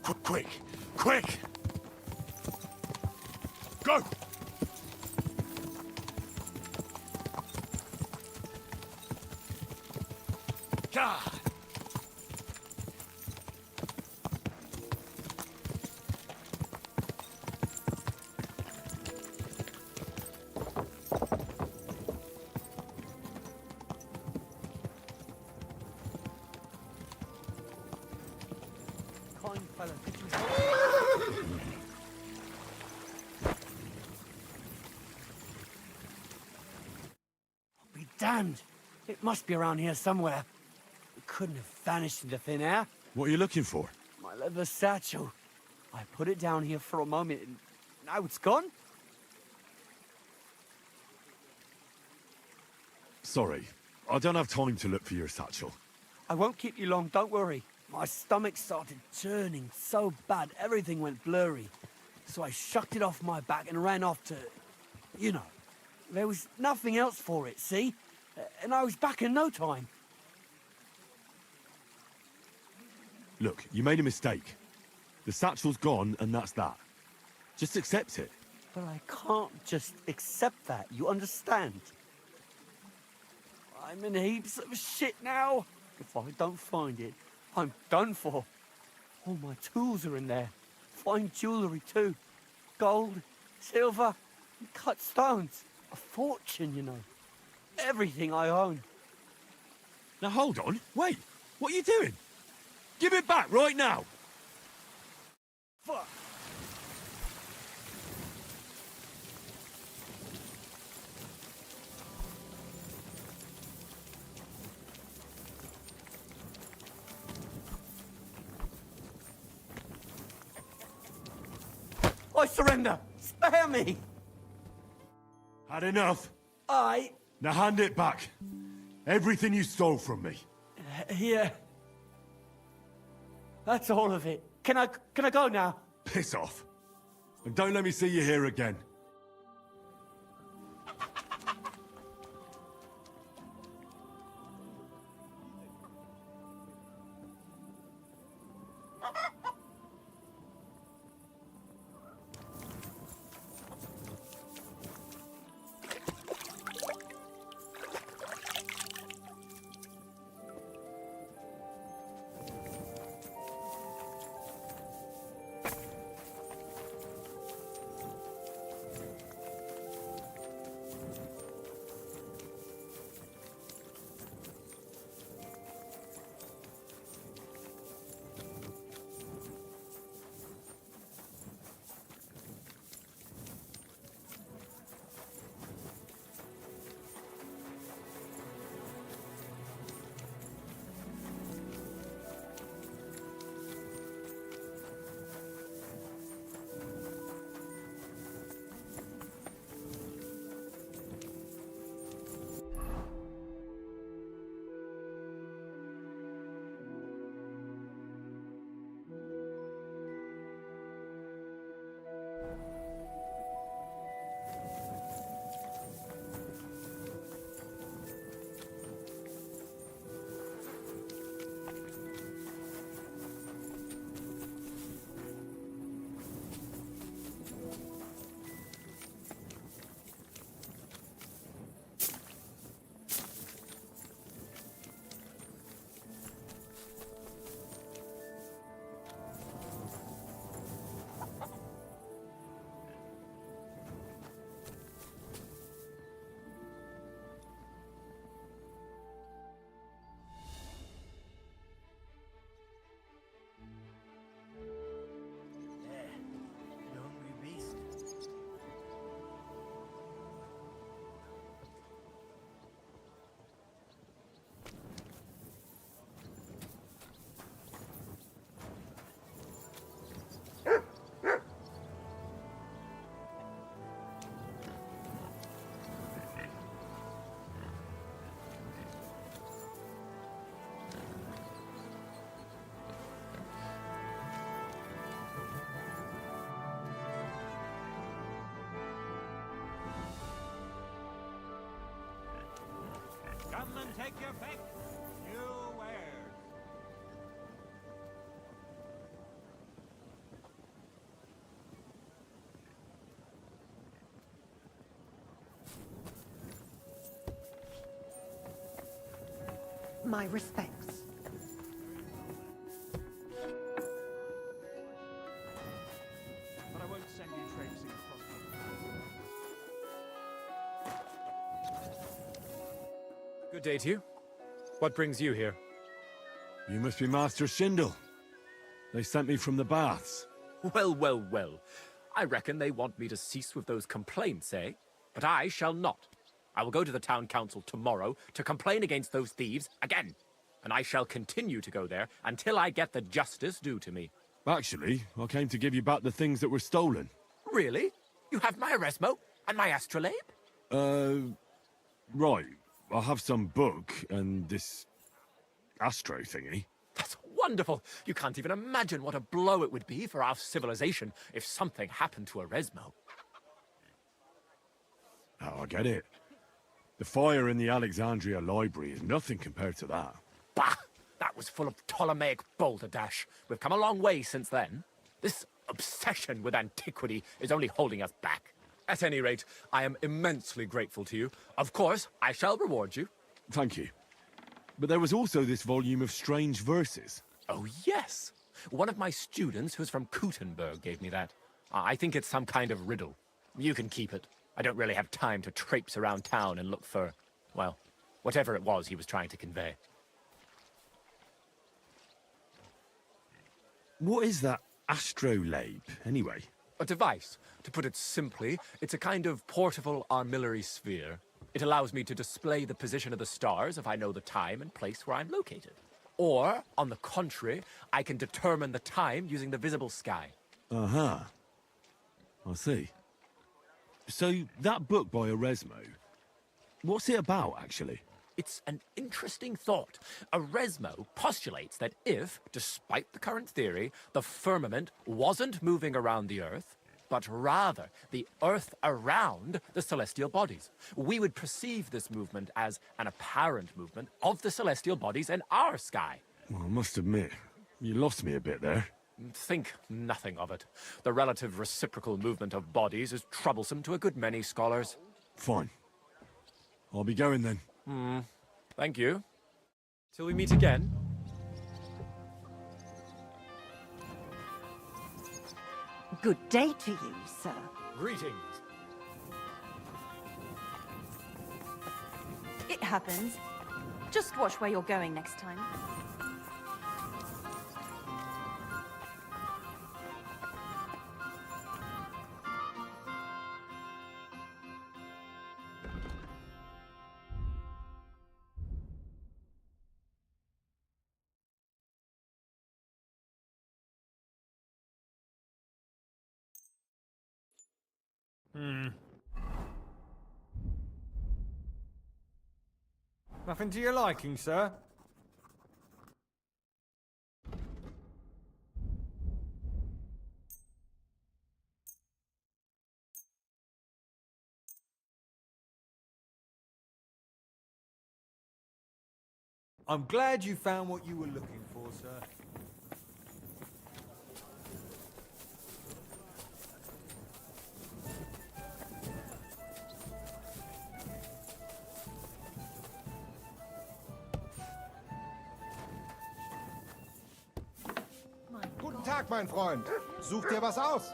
Quick! Quick! Go! God! Kind fella, could you I'll be damned. It must be around here somewhere. It couldn't have vanished into thin air. What are you looking for? My leather satchel. I put it down here for a moment and now it's gone? Sorry, I don't have time to look for your satchel. I won't keep you long, don't worry. My stomach started turning so bad, everything went blurry. So I shucked it off my back and ran off to... You know, there was nothing else for it, see? And I was back in no time. Look, you made a mistake. The satchel's gone, and that's that. Just accept it. But I can't just accept that, you understand? I'm in heaps of shit now. If I don't find it, I'm done for. All my tools are in there. Fine jewellery too. Gold, silver, and cut stones. A fortune, you know. Everything I own. Now hold on, wait. What are you doing? Give it back right now! Fuck. I surrender! Spare me! Had enough? I... Now hand it back. Everything you stole from me. Here. That's all of it. Can I go now? Piss off. And don't let me see you here again. Come and take your pick. New wares. My respects. But I won't send you traipsing across the... Good day to you. What brings you here? You must be Master Schindel. They sent me from the baths. Well, well, well. I reckon they want me to cease with those complaints, eh? But I shall not. I will go to the town council tomorrow to complain against those thieves again. And I shall continue to go there until I get the justice due to me. Actually, I came to give you back the things that were stolen. Really? You have my Eresmo and my astrolabe? Right. I have some book and this astro thingy. That's wonderful. You can't even imagine what a blow it would be for our civilization if something happened to Eresmo. Oh, I get it. The fire in the Alexandria library is nothing compared to that. Bah! That was full of Ptolemaic balderdash. We've come a long way since then. This obsession with antiquity is only holding us back. At any rate, I am immensely grateful to you. Of course, I shall reward you. Thank you. But there was also this volume of strange verses. Oh, yes. One of my students who's from Kuttenberg gave me that. I think it's some kind of riddle. You can keep it. I don't really have time to traipse around town and look for, well, whatever it was he was trying to convey. What is that astrolabe, anyway? A device. To put it simply, it's a kind of portable armillary sphere. It allows me to display the position of the stars if I know the time and place where I'm located. Or, on the contrary, I can determine the time using the visible sky. Uh-huh. I see. So, that book by Eresmo, what's it about, actually? It's an interesting thought. Eresmo postulates that if, despite the current theory, the firmament wasn't moving around the Earth, but rather the Earth around the celestial bodies, we would perceive this movement as an apparent movement of the celestial bodies in our sky. Well, I must admit, you lost me a bit there. Think nothing of it. The relative reciprocal movement of bodies is troublesome to a good many scholars. Fine. I'll be going then. Thank you. Till we meet again. Good day to you, sir. Greetings. It happens. Just watch where you're going next time. Nothing to your liking, sir? I'm glad you found what you were looking for, sir. Guten Tag, mein Freund. Such dir was aus.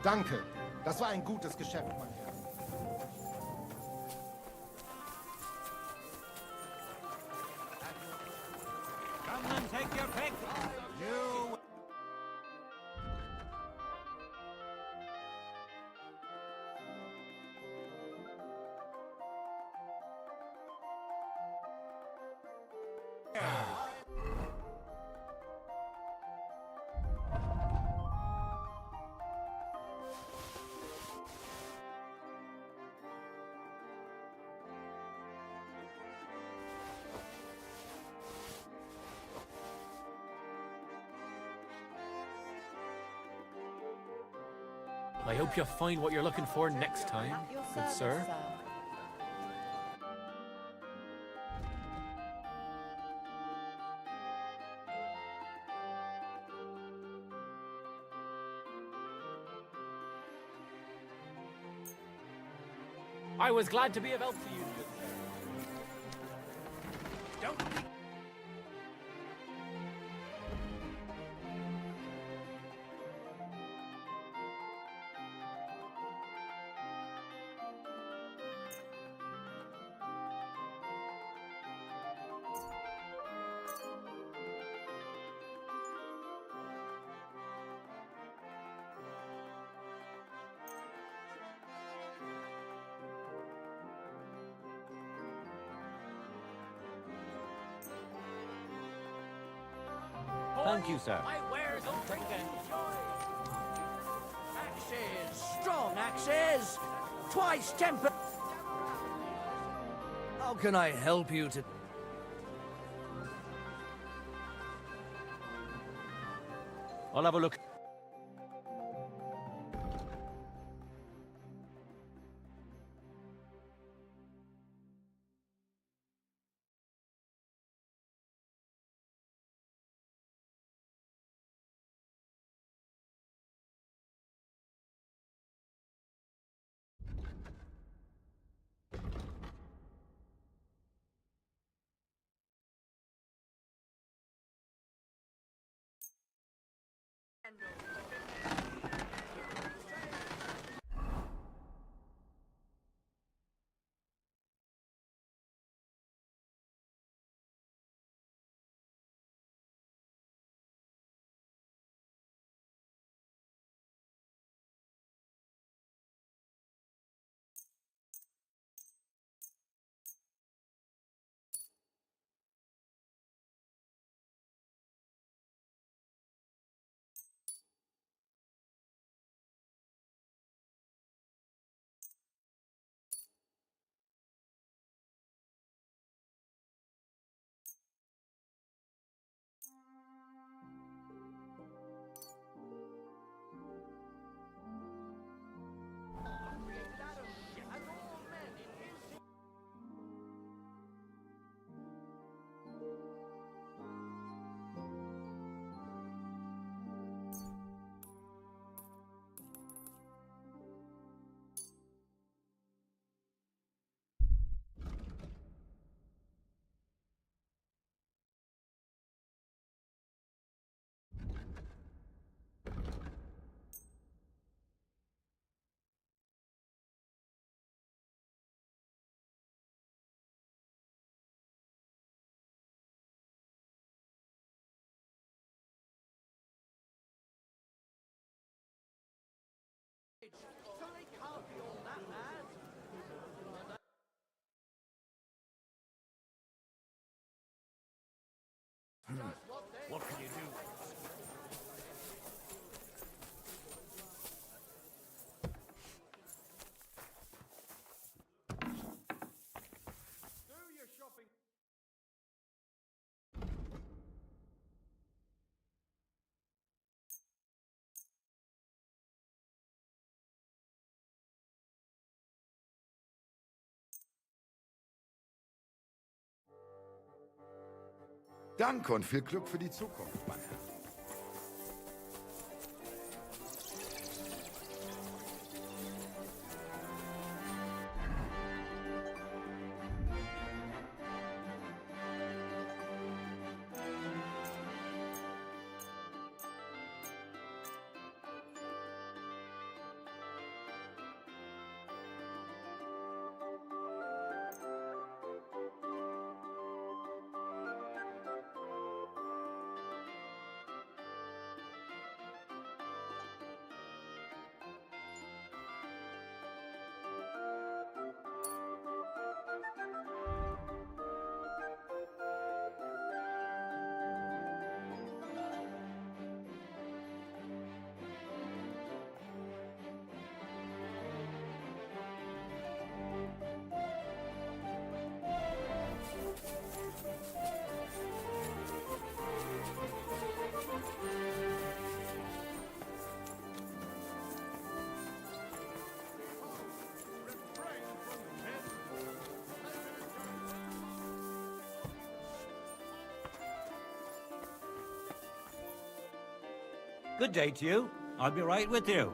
Danke. Das war ein gutes Geschäft, mein Herr. Come and take your pick. You... I hope you find what you're looking for next time, At your good service, sir. I was glad to be of help to you, good sir. Don't be Thank you, sir. my wares and drinking. Axes! Strong axes! Twice tempered! How can I help you to... I'll have a look. What can you do? Danke und viel Glück für die Zukunft, mein Herr. Good day to you. I'll be right with you.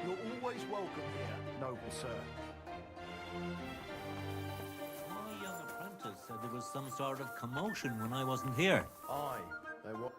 You're always welcome here, noble sir. My young apprentice said there was some sort of commotion when I wasn't here. Aye, they were.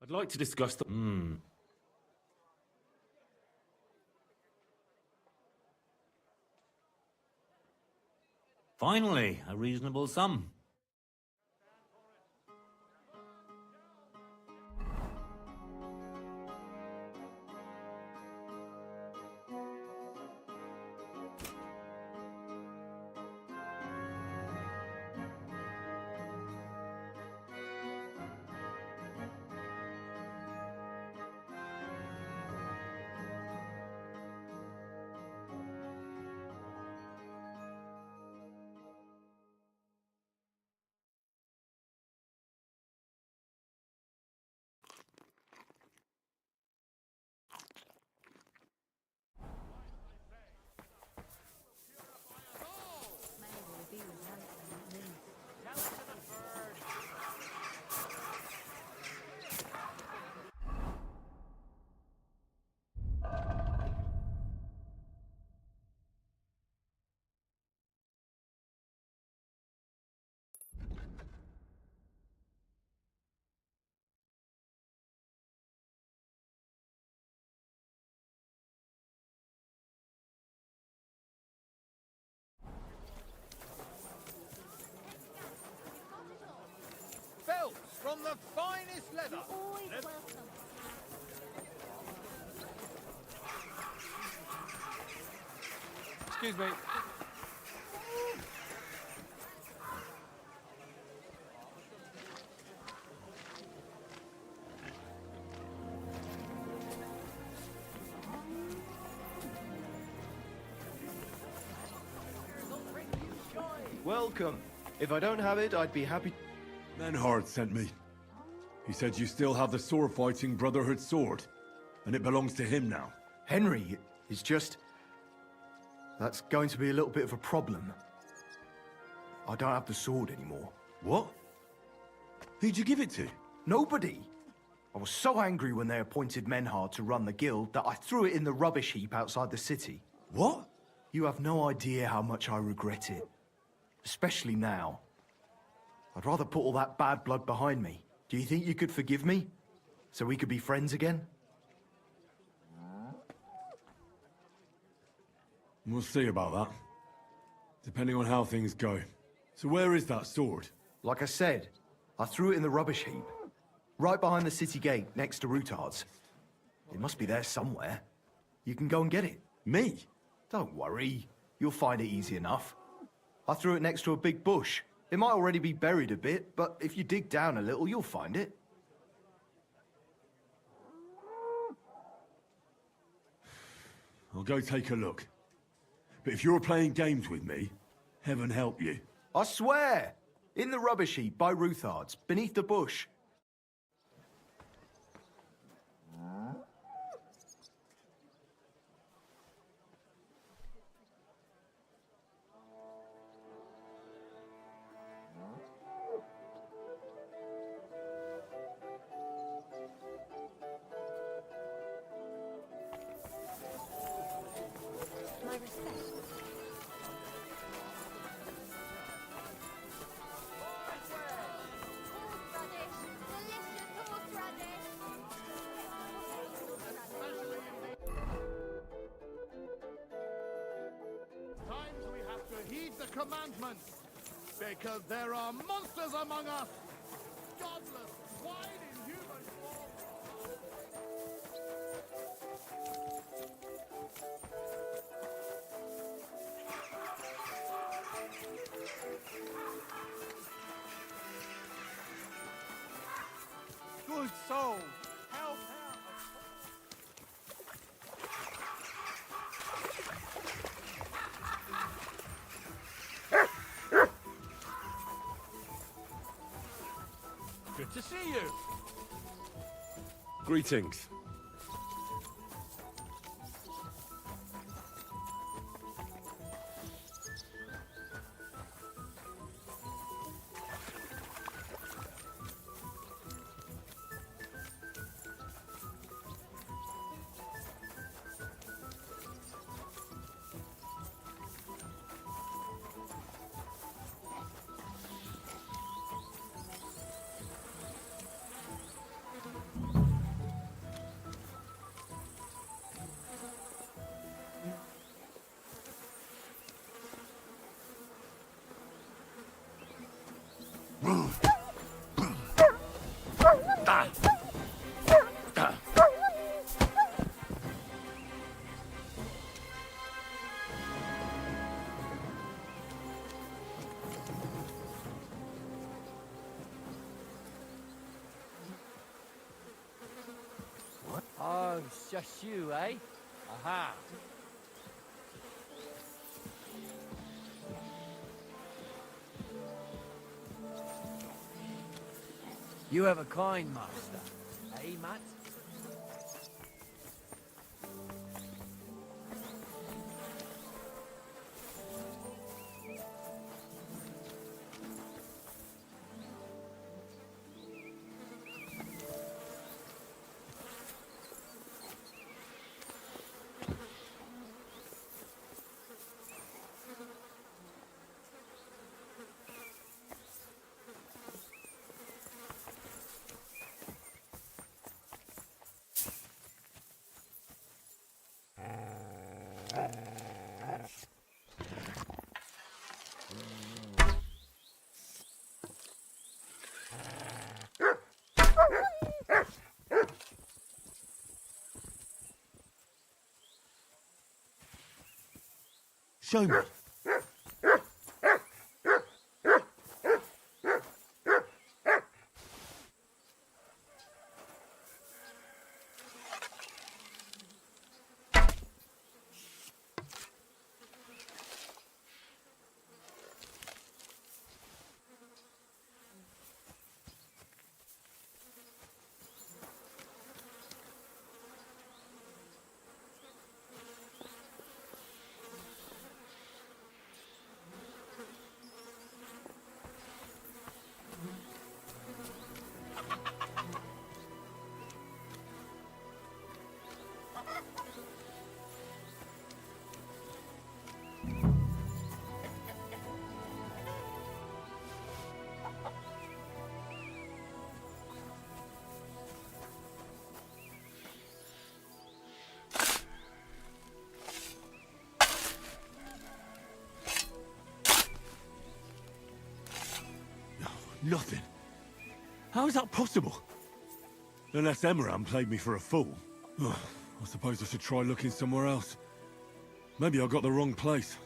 I'd like to discuss the... Finally, a reasonable sum. from the finest leather. Excuse me. Welcome. If I don't have it, I'd be happy. Menhard sent me. He said you still have the sword-fighting Brotherhood sword, and it belongs to him now. Henry, it's just... That's going to be a little bit of a problem. I don't have the sword anymore. What? Who'd you give it to? Nobody! I was so angry when they appointed Menhard to run the guild that I threw it in the rubbish heap outside the city. What? You have no idea how much I regret it. Especially now. I'd rather put all that bad blood behind me. Do you think you could forgive me? So we could be friends again? We'll see about that. Depending on how things go. So where is that sword? Like I said, I threw it in the rubbish heap. Right behind the city gate, next to Routard's. It must be there somewhere. You can go and get it. Me? Don't worry. You'll find it easy enough. I threw it next to a big bush. It might already be buried a bit, but if you dig down a little, you'll find it. I'll go take a look. But if you're playing games with me, heaven help you. I swear! In the rubbish heap by Routard's, beneath the bush. My respect. Times we have to heed the commandments, because there are monsters among us. Godless, wide inhuman form. Good soul. Help, help. Good to see you. Greetings. Oh, it's just you, eh? Aha. You have a kind master, eh, Matt? Show me. Nothing. How is that possible? Unless Emran played me for a fool. Ugh, I suppose I should try looking somewhere else. Maybe I got the wrong place.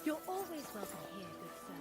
You're always welcome here, good sir.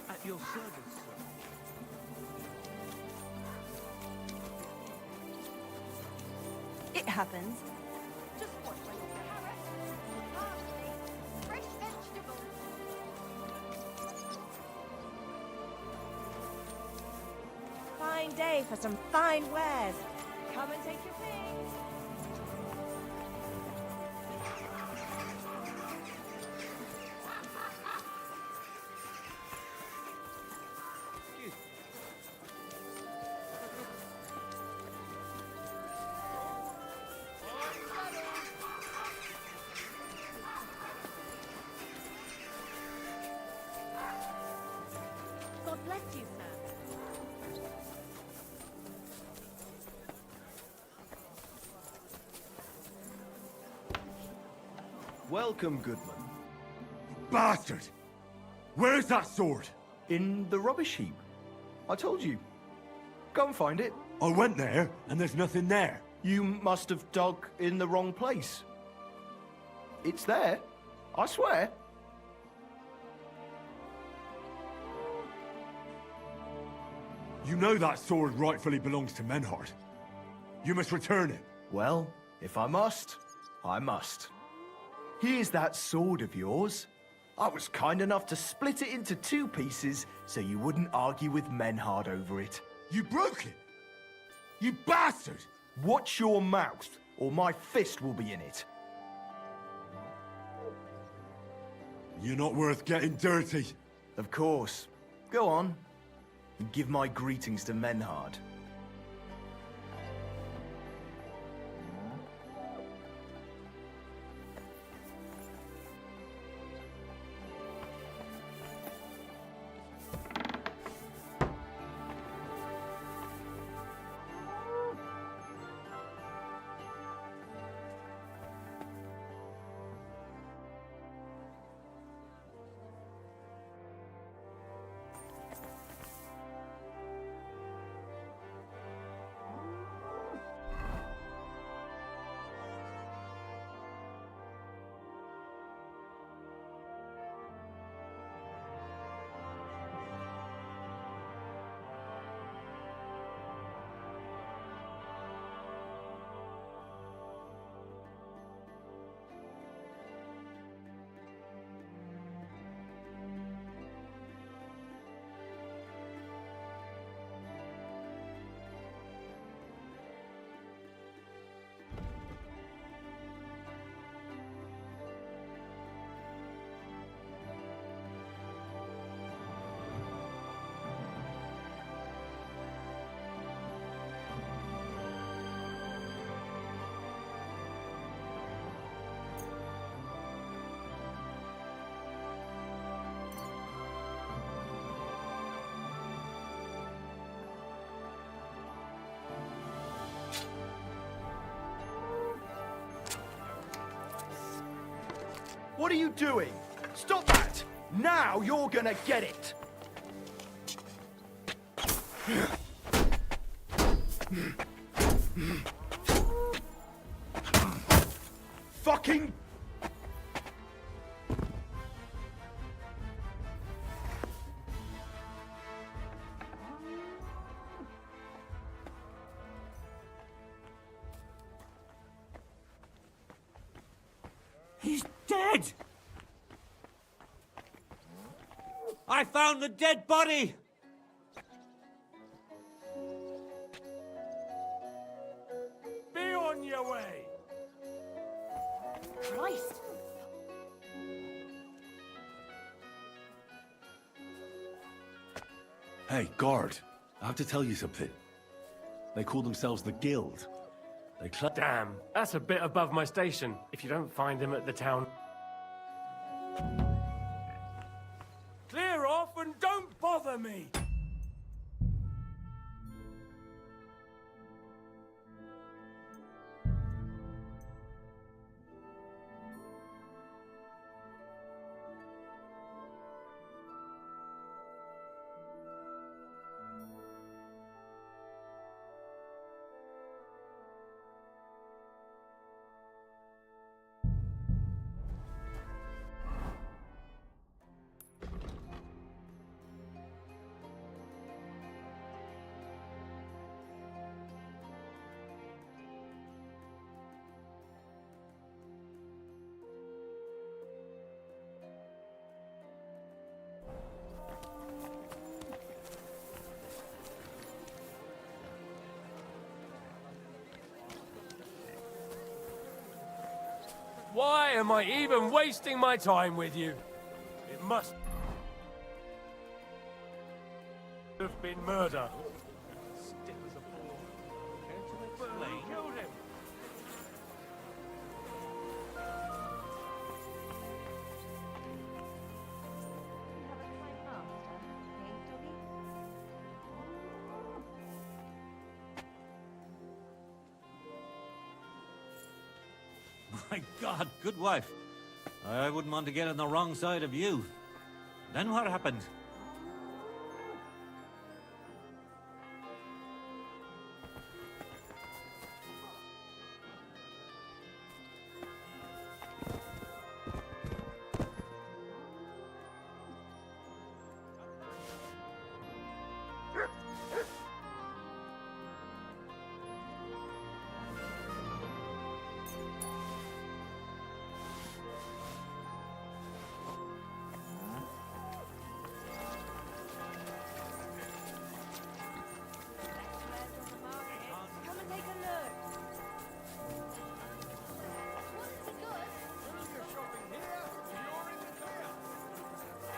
At your service, sir. It happens. Just watch where you're going. Parsley, fresh vegetables. Fine day for some fine wares. Come and take your pick. Welcome, Goodman. Bastard! Where's that sword? In the rubbish heap. I told you. Go and find it. I went there, and there's nothing there. You must have dug in the wrong place. It's there. I swear. You know that sword rightfully belongs to Menhart. You must return it. Well, if I must, I must. Here's that sword of yours. I was kind enough to split it into 2 pieces so you wouldn't argue with Menhard over it. You broke it! You bastard! Watch your mouth, or my fist will be in it. You're not worth getting dirty. Of course. Go on. And give my greetings to Menhard. What are you doing? Stop that! Now you're gonna get it! Fucking... He's dead! I found the dead body! Be on your way! Christ! Hey, guard. I have to tell you something. They call themselves the Guild. Damn, that's a bit above my station, if you don't find him at the town. Clear off and don't bother me! Why am I even wasting my time with you? It must have been murder. Stiff as a board. Care to explain? Who killed him? My God, good wife. I wouldn't want to get on the wrong side of you. Then what happened? Come and take a look. Wasn't it good? Well, if you're shopping here, you're in the clear.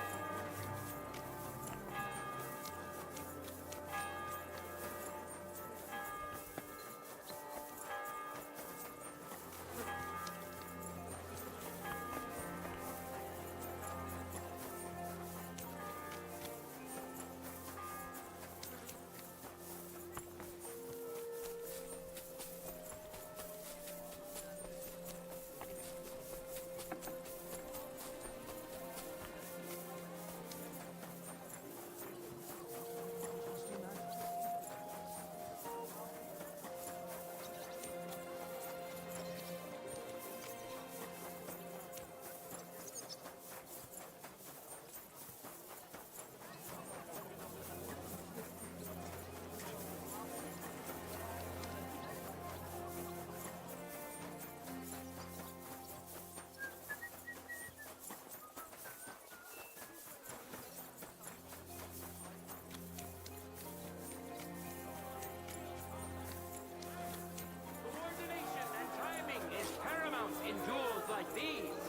Coordination and timing is paramount in duels like these.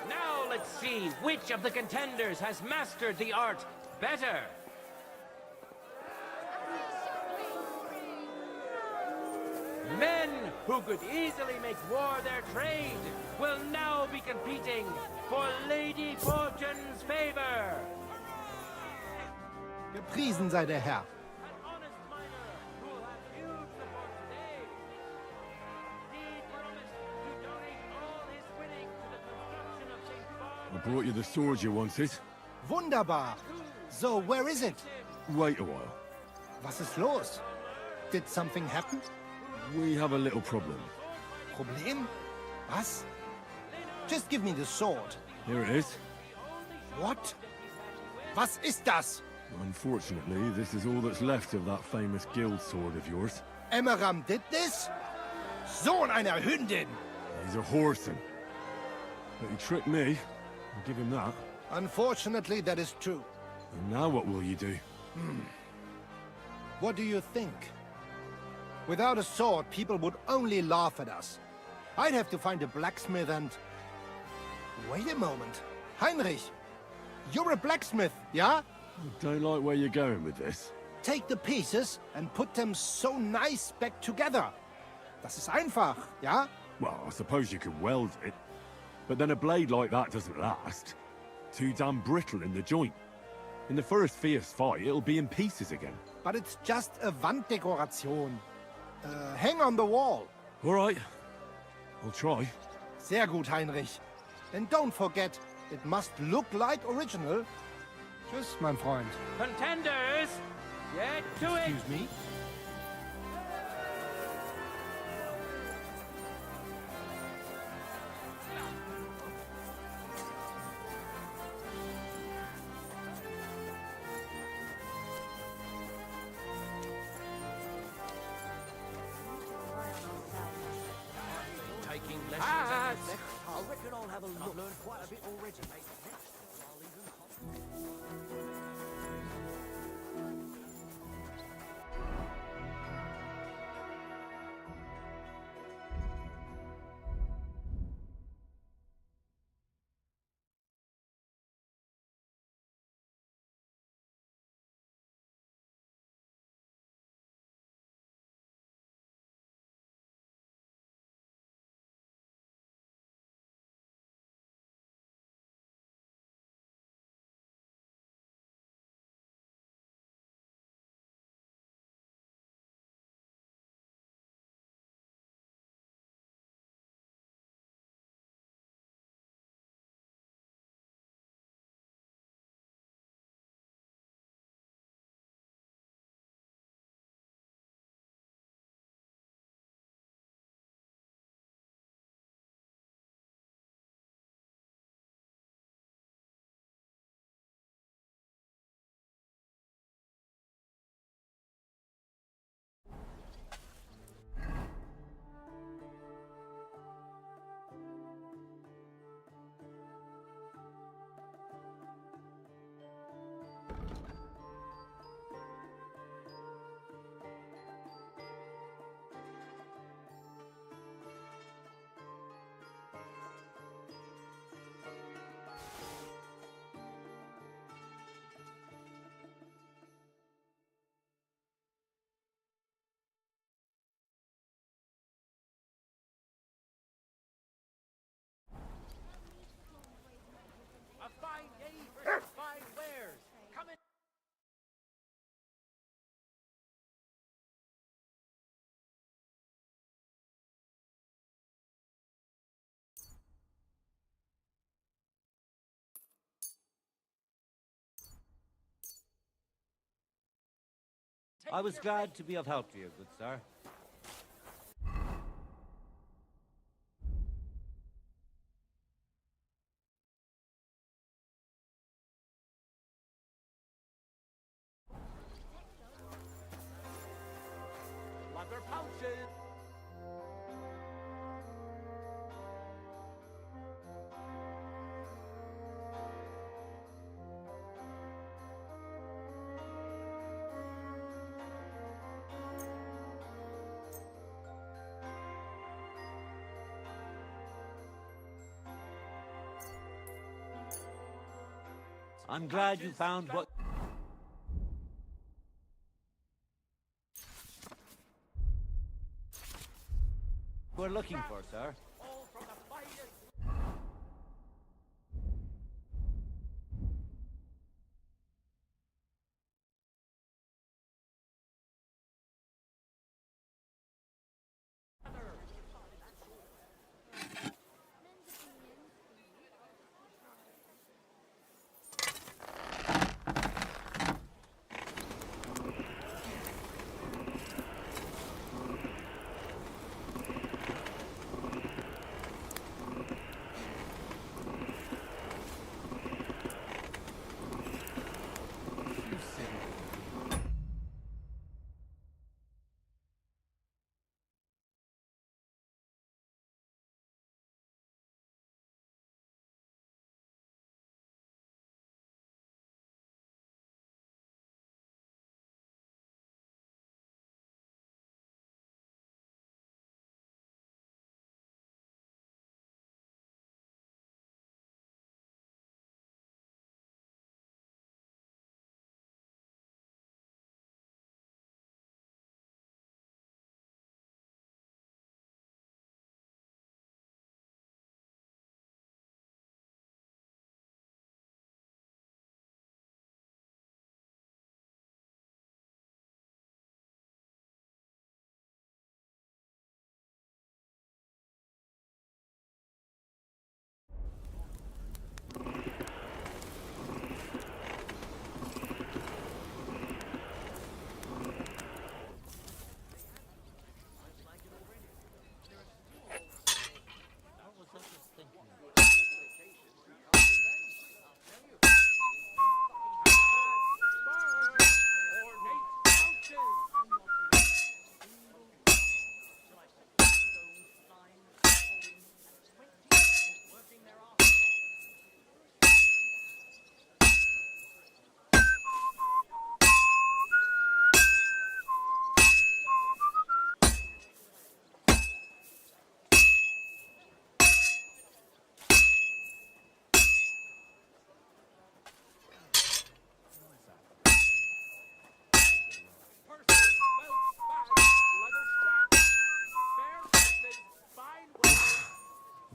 Now let's see which of the contenders has mastered the art better. Men who could easily make war their trade will now be competing for Lady Fortune's favor. Gepriesen sei der Herr. An honest miner who will have huge support today. He promised to donate all his winnings to the construction of St. I Barnabas. brought you the sword you wanted. Wunderbar. So, where is it? Wait a while. Was ist los? Did something happen? We have a little problem. Problem? Was? Just give me the sword. Here it is. What? Was ist das? Unfortunately, this is all that's left of that famous guild sword of yours. Emmeram did this? Sohn einer Hündin! He's a whoreson. But he tricked me. I'll give him that. Unfortunately, that is true. And now what will you do? What do you think? Without a sword, people would only laugh at us. I'd have to find a blacksmith and... Wait a moment. Heinrich, you're a blacksmith, yeah? I don't like where you're going with this. Take the pieces and put them so nice back together. Das ist einfach, ja? Well, I suppose you could weld it. But then a blade like that doesn't last. Too damn brittle in the joint. In the first fierce fight, it'll be in pieces again. But it's just a Wanddekoration. Hang on the wall. All right. I'll try. Sehr gut, Heinrich. And don't forget, it must look like original. Tschüss, mein Freund. Contenders, get to it! Excuse me? Taking Ah, lessons. I reckon I'll have a look. I've learned quite a bit already, mate. I was glad to be of help to you, good sir. Leather pouches. I'm glad you found what... we're looking for, sir. All from the finest.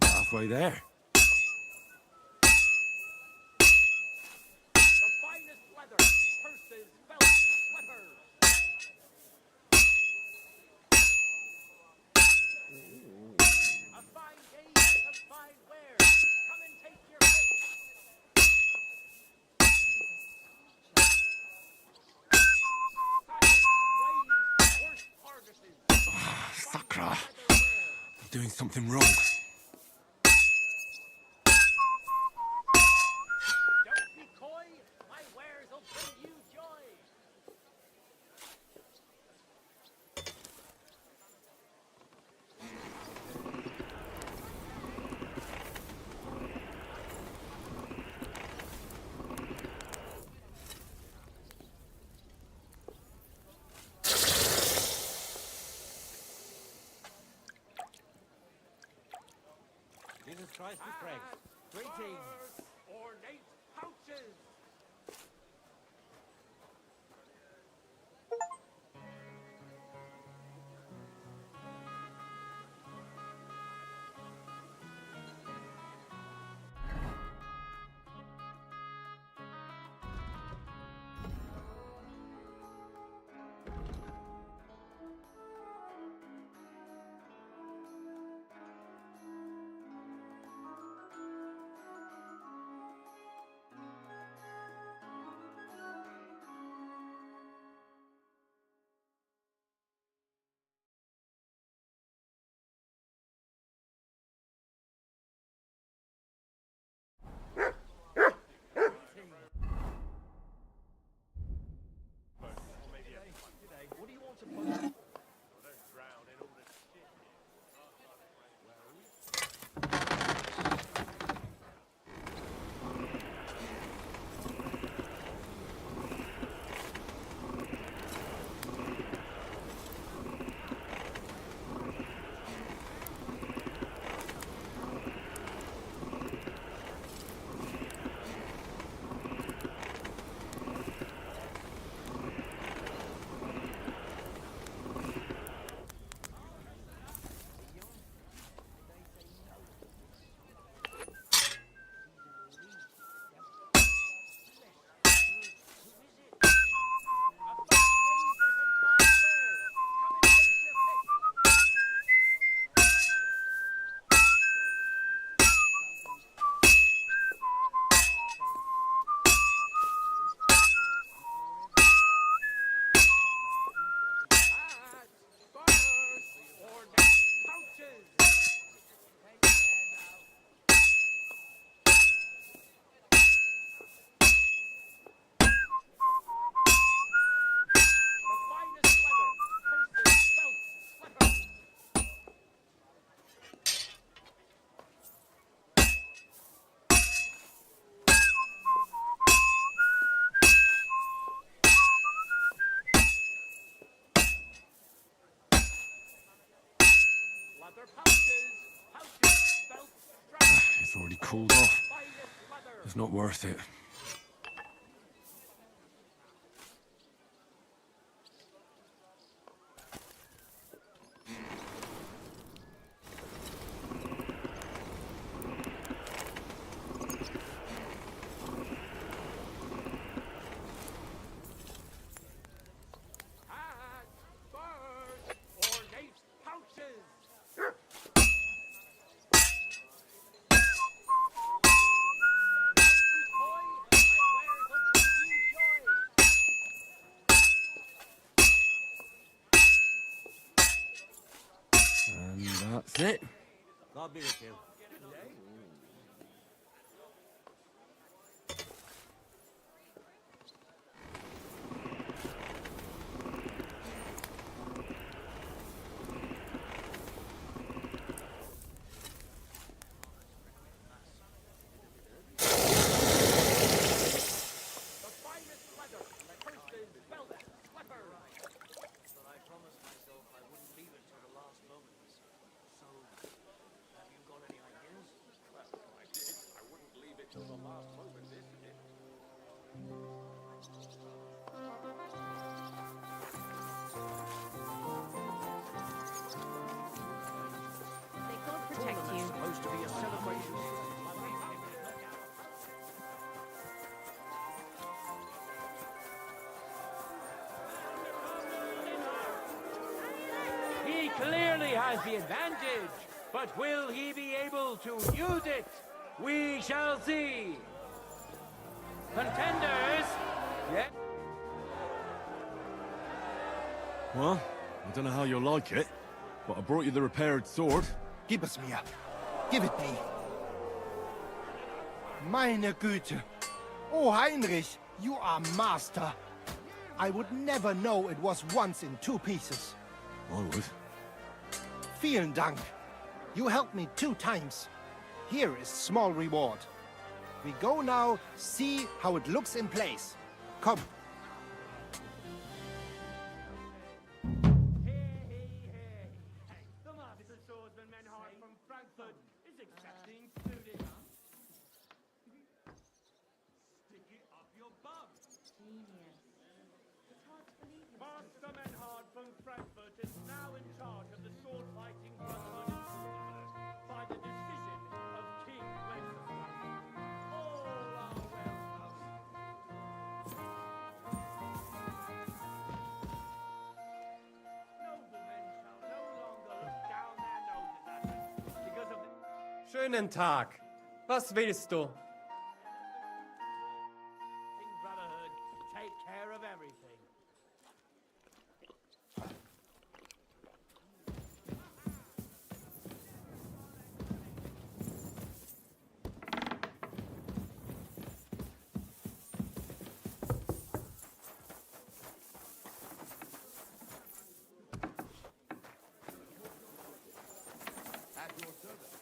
Halfway there. The finest leather, purses, belts, slippers. A fine day with some fine wear. Come and take your pick. Sakra. I'm doing something wrong. Don't be coy. My wares will bring you joy. Jesus Christ be praised. Greetings. Ornate pouches. Other pouches. Pouches. Belt strap. It's already cooled off. Finest leather. It's not worth it. Hats. Spurs. Ornate pouches. And that's it. God be with you. They can't protect you. Supposed to be a celebration. He clearly has the advantage, but will he be able to use it? We shall see. Contenders, yeah. Well, I don't know how you'll like it, but I brought you the repaired sword. Gib es mir. Give it me. Meine Güte. Oh, Heinrich, you are master. I would never know it was once in 2 pieces. I would. Vielen Dank. You helped me 2 times. Here is small reward. We go now, see how it looks in place. Come. The master swordsman Menhard from Frankfurt is accepting students. Stick it up your bum. Genius. It's hard to believe you're Master Menhard from Frankfurt is now in charge of the sword fighting brotherhood in Stuttgart by the decision of King Wenceslas. All are welcome. Noblemen shall no longer look down their noses at us because of the Schönen Tag. Was willst du? King Brotherhood take care of everything. At your service, sir.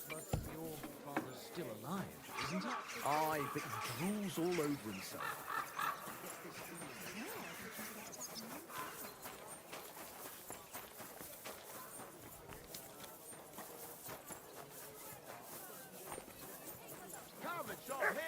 But your father's still alive, isn't he? Aye, but he drools all over himself. Come, it's all here.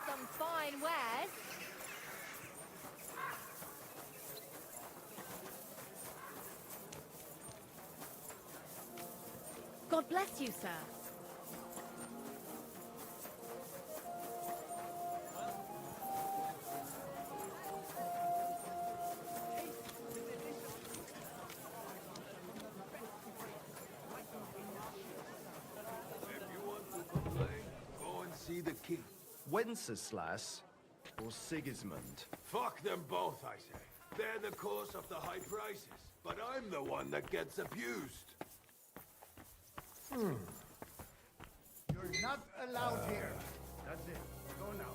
some fine wares. God bless you, sir. If you want to complain, go and see the king. Wenceslas or Sigismund? Fuck them both, I say. They're the cause of the high prices, but I'm the one that gets abused. You're not allowed here. That's it. Go now.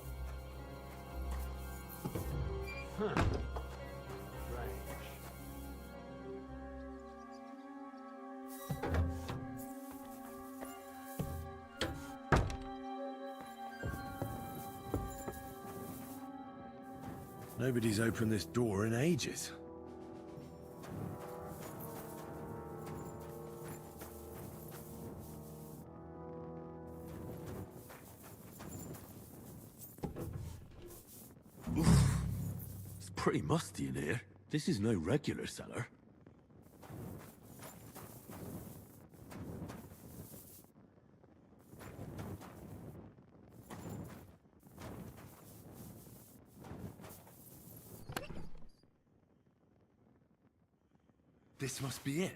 Nobody's opened this door in ages. Oof. It's pretty musty in here. This is no regular cellar. This must be it.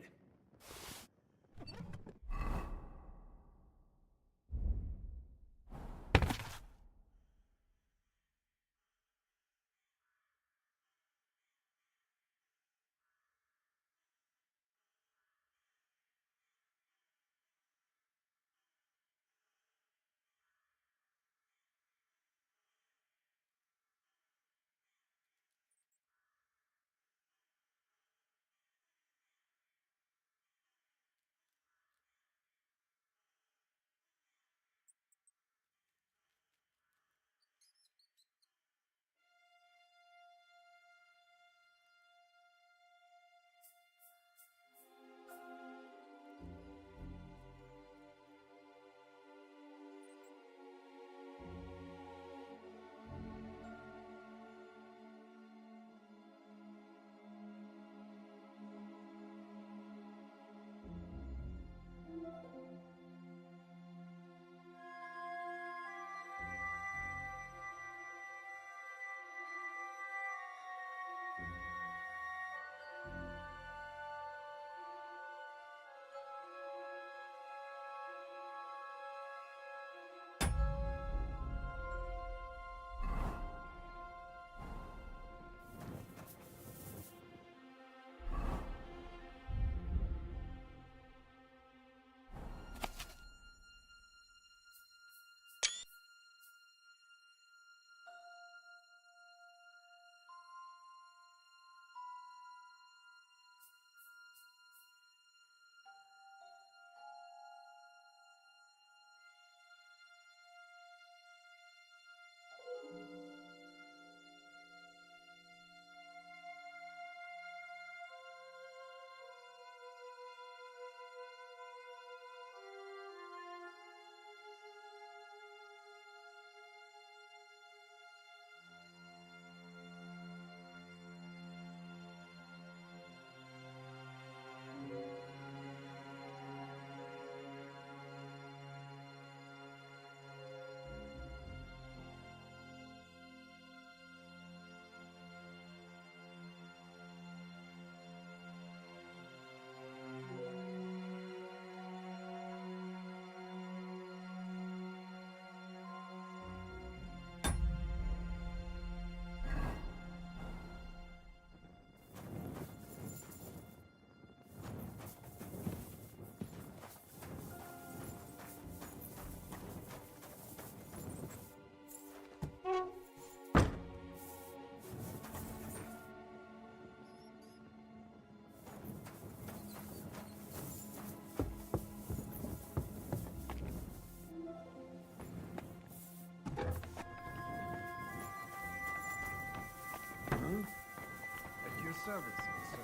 At your service, sir.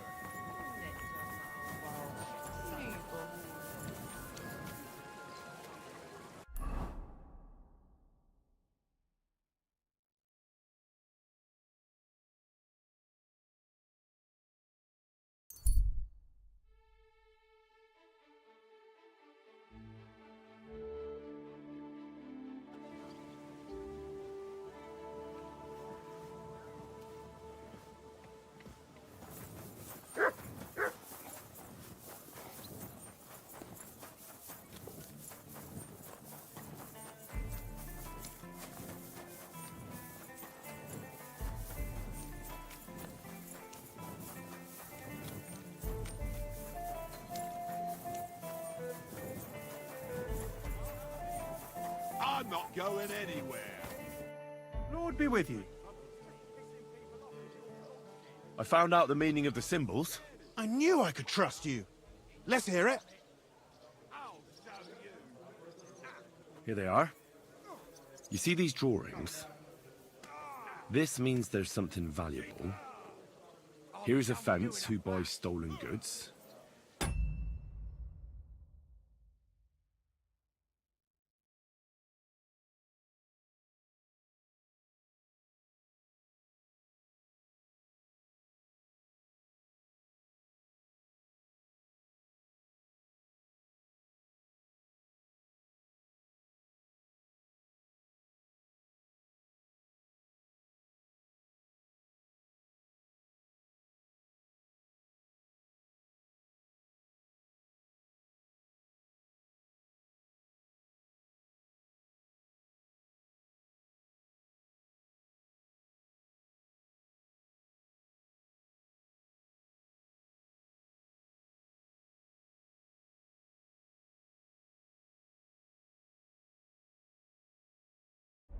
not going anywhere. Lord be with you. I found out the meaning of the symbols. I knew I could trust you. Let's hear it. Here they are. You see these drawings? This means there's something valuable. Here's a fence who buys stolen goods.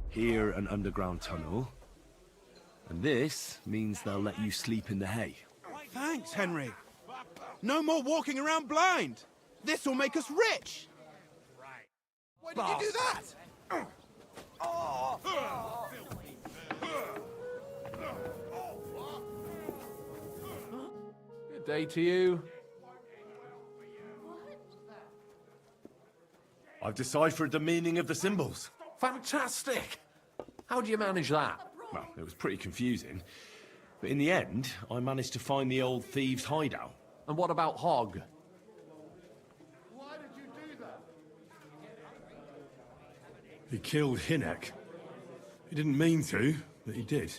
Here, an underground tunnel. And this means they'll let you sleep in the hay. Thanks, Henry. No more walking around blind. This will make us rich. Why did you do that? Good day to you. I've deciphered the meaning of the symbols. Fantastic! How do you manage that? Well, it was pretty confusing. But in the end, I managed to find the old thieves' hideout. And what about Hogg? Why did you do that? He killed Hinek. He didn't mean to, but he did.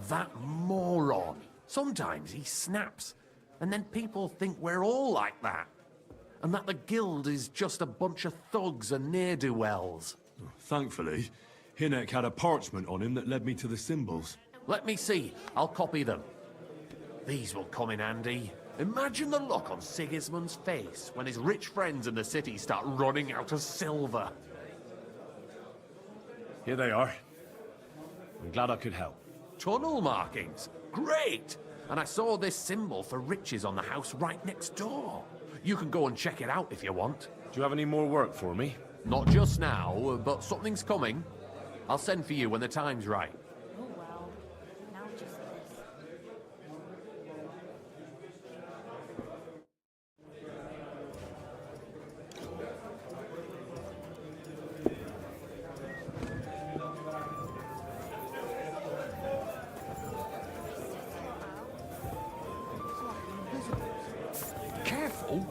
That moron. Sometimes he snaps, and then people think we're all like that. And that the guild is just a bunch of thugs and ne'er-do-wells. Thankfully, Hinek had a parchment on him that led me to the symbols. Let me see. I'll copy them. These will come in handy. Imagine the look on Sigismund's face when his rich friends in the city start running out of silver. Here they are. I'm glad I could help. Tunnel markings. Great! And I saw this symbol for riches on the house right next door. You can go and check it out if you want. Do you have any more work for me? Not just now, but something's coming. I'll send for you when the time's right. Oh well. Now just this. Careful!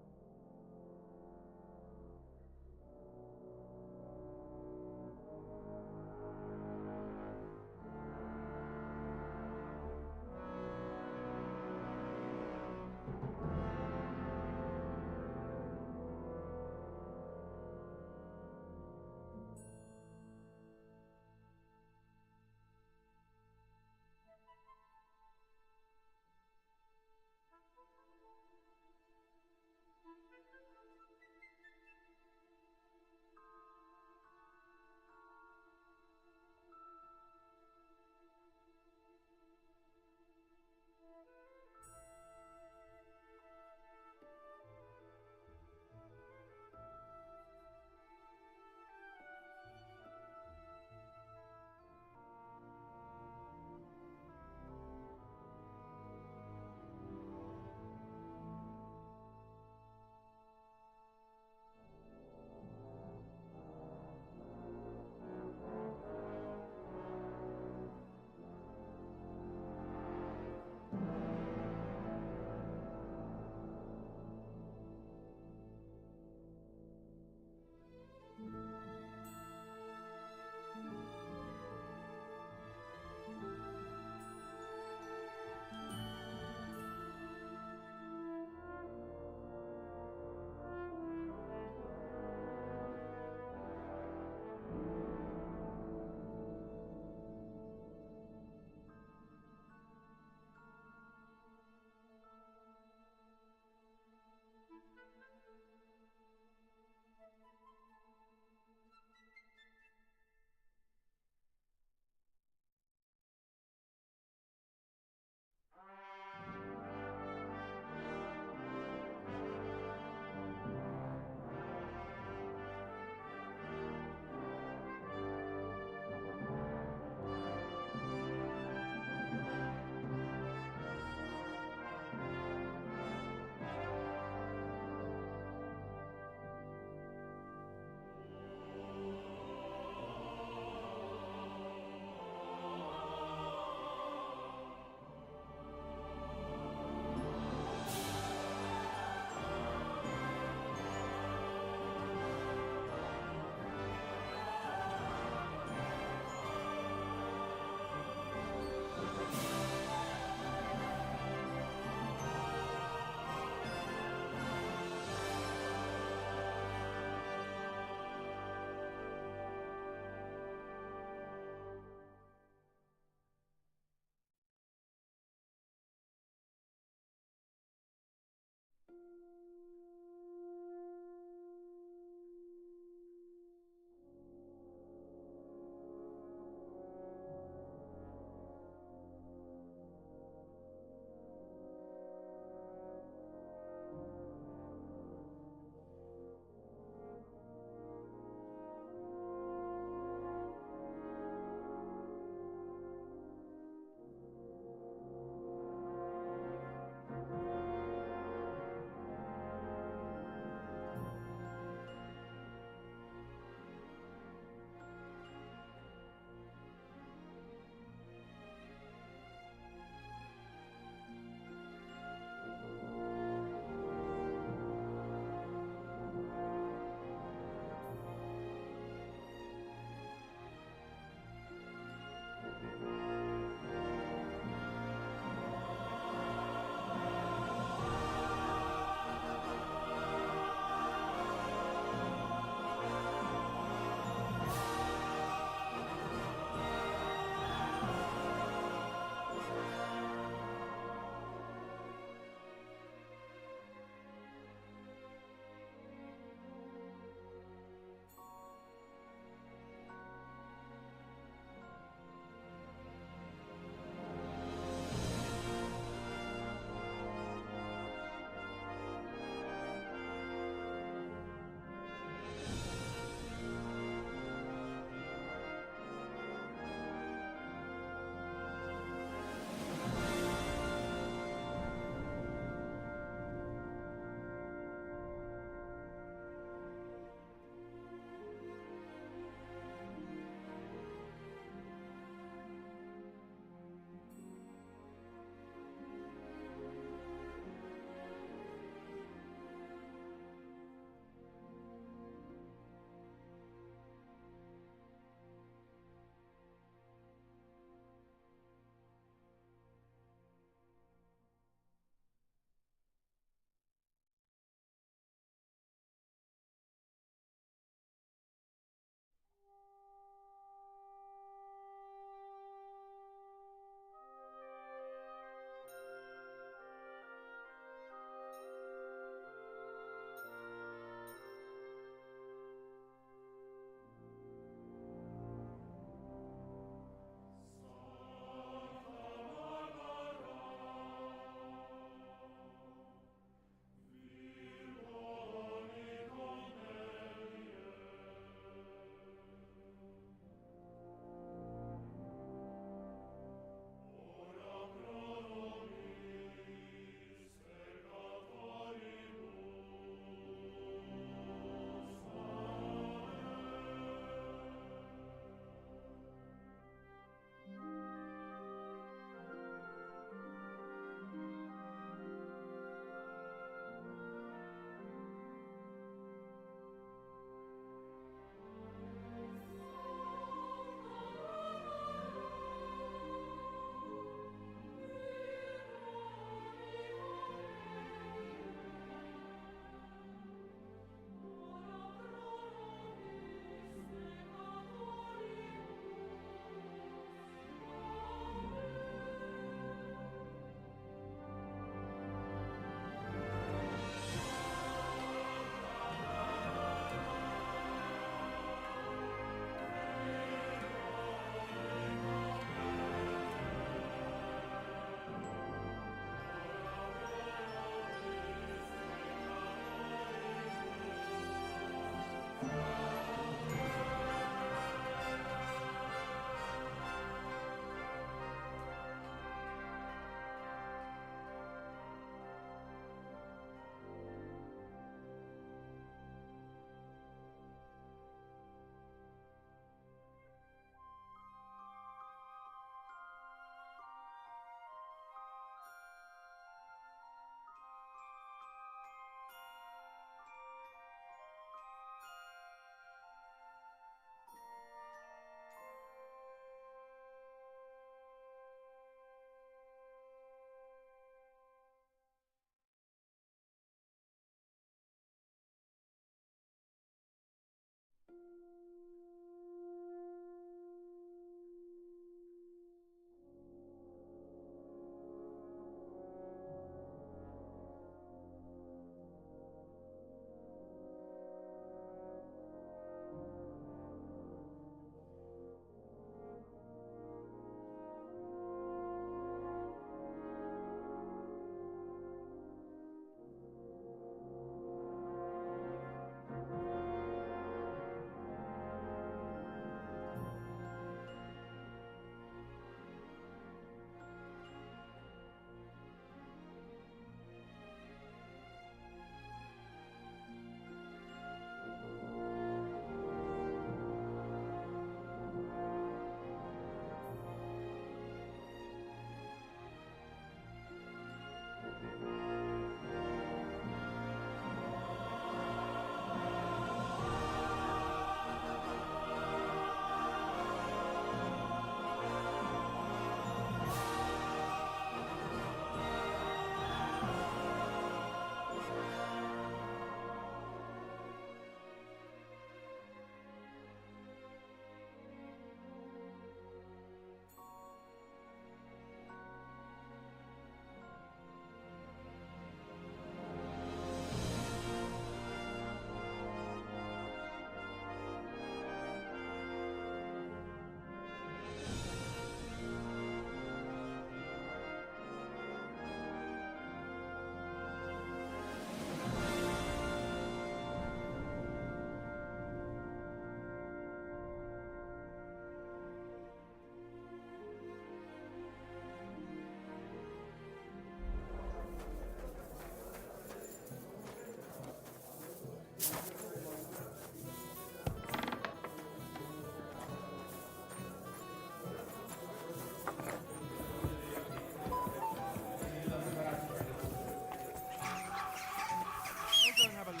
I'll go and have a look.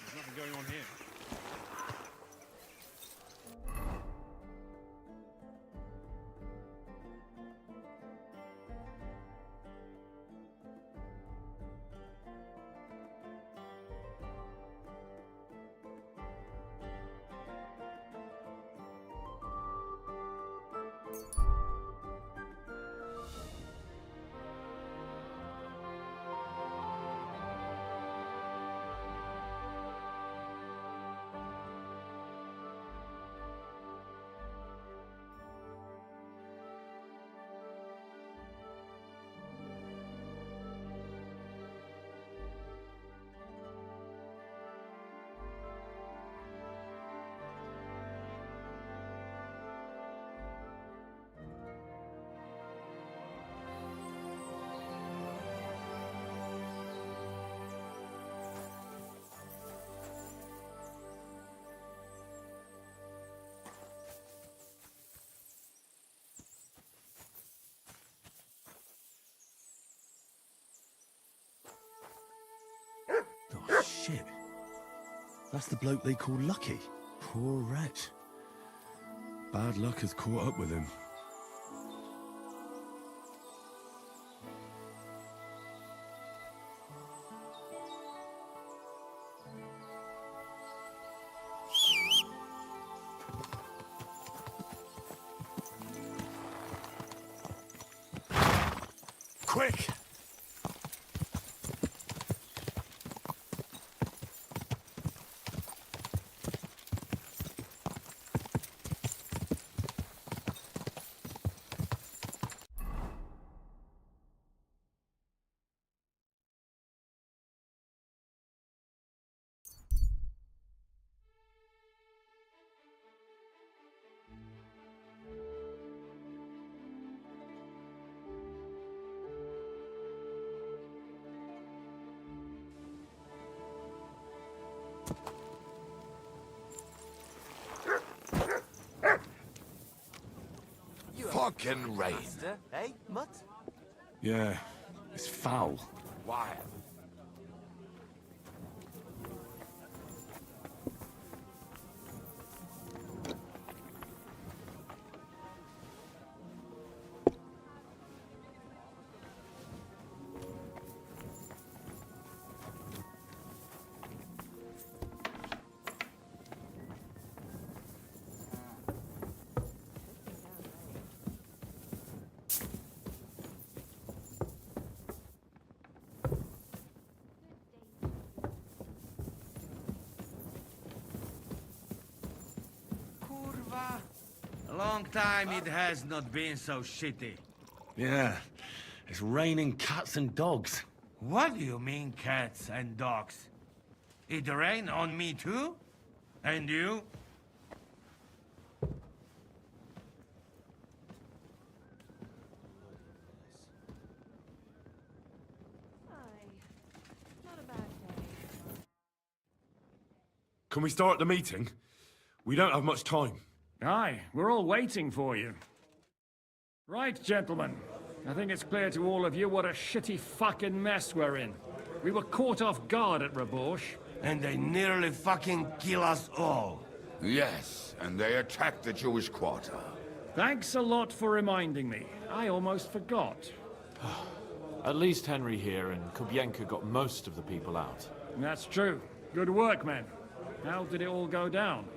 There's nothing going on here. Oh, shit. That's the bloke they call Lucky. Poor wretch. Bad luck has caught up with him. Quick! Fucking rain. Eh, Mutt? Yeah, it's foul. Why? Long time it has not been so shitty. Yeah, it's raining cats and dogs. What do you mean, cats and dogs? It rain on me too? And you? Not a bad day. Can we start the meeting? We don't have much time. Aye, we're all waiting for you. Right, gentlemen. I think it's clear to all of you what a shitty fucking mess we're in. We were caught off guard at Rabosh. And they nearly fucking kill us all. Yes, and they attacked the Jewish quarter. Thanks a lot for reminding me. I almost forgot. At least Henry here and Kubienka got most of the people out. That's true. Good work, men. How did it all go down?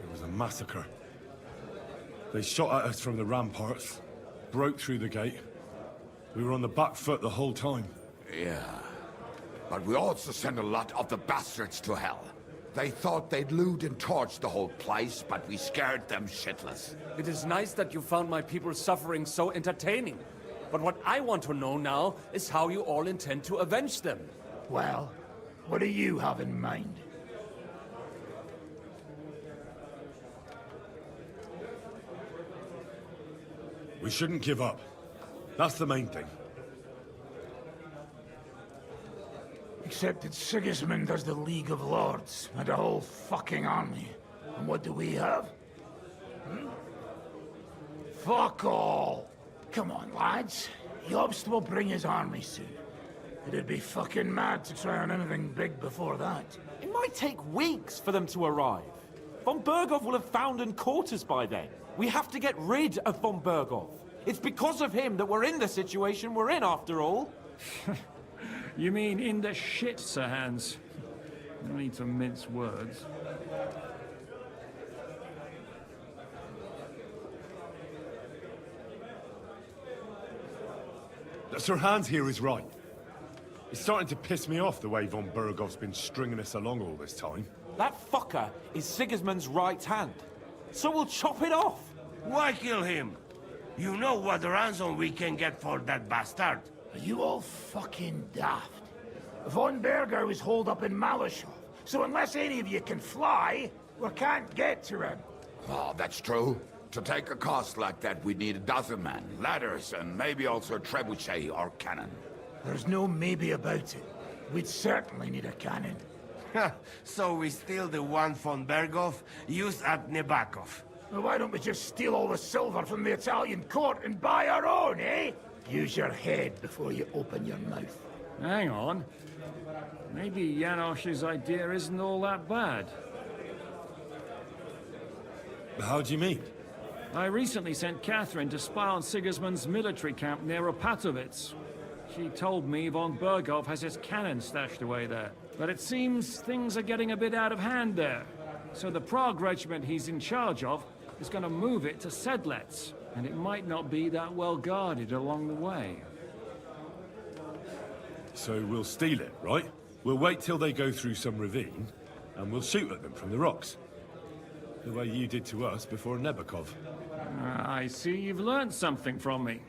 It was a massacre. They shot at us from the ramparts, broke through the gate. We were on the back foot the whole time. Yeah. But we also sent a lot of the bastards to hell. They thought they'd loot and torch the whole place, but we scared them shitless. It is nice that you found my people's suffering so entertaining. But what I want to know now is how you all intend to avenge them. Well, what do you have in mind? We shouldn't give up. That's the main thing. Except that Sigismund has the League of Lords and a whole fucking army. And what do we have? Fuck all! Come on, lads. Jobst will bring his army soon. It'd be fucking mad to try on anything big before that. It might take weeks for them to arrive. Von Berghoff will have found and caught us by then. We have to get rid of Von Berghoff. It's because of him that we're in the situation we're in, after all. You mean in the shit, Sir Hans? No need to mince words. Sir Hans here is right. It's starting to piss me off the way Von Berghoff's been stringing us along all this time. That fucker is Sigismund's right hand. So we'll chop it off. Why kill him? You know what ransom we can get for that bastard. Are you all fucking daft? Von Berger was holed up in Malashov, so unless any of you can fly, we can't get to him. Oh, that's true. To take a cost like that, we'd need a dozen men, ladders, and maybe also a trebuchet or cannon. There's no maybe about it. We'd certainly need a cannon. So we steal the one von Berghoff used at Nebakov. Well, why don't we just steal all the silver from the Italian court and buy our own, eh? Use your head before you open your mouth. Hang on. Maybe Janosch's idea isn't all that bad. How do you mean? I recently sent Catherine to spy on Sigismund's military camp near Opatovitz. She told me Von Berghoff has his cannon stashed away there. But it seems things are getting a bit out of hand there. So the Prague regiment he's in charge of is going to move it to Sedlets. And it might not be that well guarded along the way. So we'll steal it, right? We'll wait till they go through some ravine, and we'll shoot at them from the rocks. The way you did to us before Nebakov. I see you've learned something from me.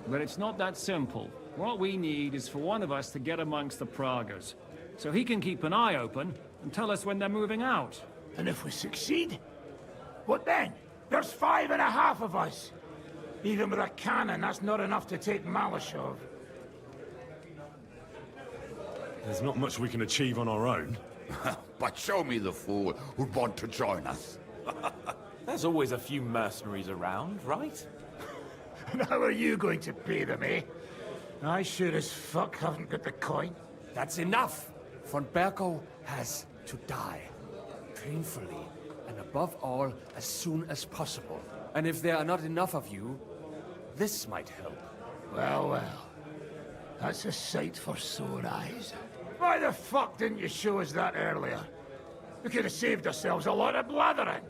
But it's not that simple. What we need is for one of us to get amongst the Praguers, so he can keep an eye open and tell us when they're moving out. And if we succeed? What then? There's 5.5 of us. Even with a cannon, that's not enough to take Malashov. There's not much we can achieve on our own. But show me the fool who'd want to join us. There's always a few mercenaries around, right? And how are you going to pay them, eh? I sure as fuck haven't got the coin. That's enough! Von Berghoff has to die. Painfully, and above all, as soon as possible. And if there are not enough of you, this might help. Well, well. That's a sight for sore eyes. Why the fuck didn't you show us that earlier? We could have saved ourselves a lot of blathering.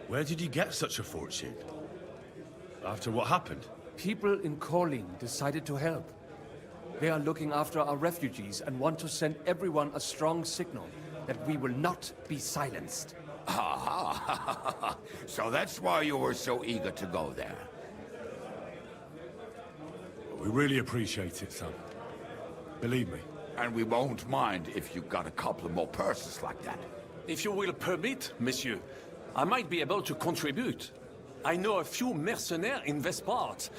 Where did you get such a fortune? After what happened? People in Kolin decided to help. They are looking after our refugees and want to send everyone a strong signal that we will not be silenced. Ah, so that's why you were so eager to go there. We really appreciate it, son. Believe me. And we won't mind if you got a couple more purses like that. If you will permit, monsieur, I might be able to contribute. I know a few mercenaires in this part.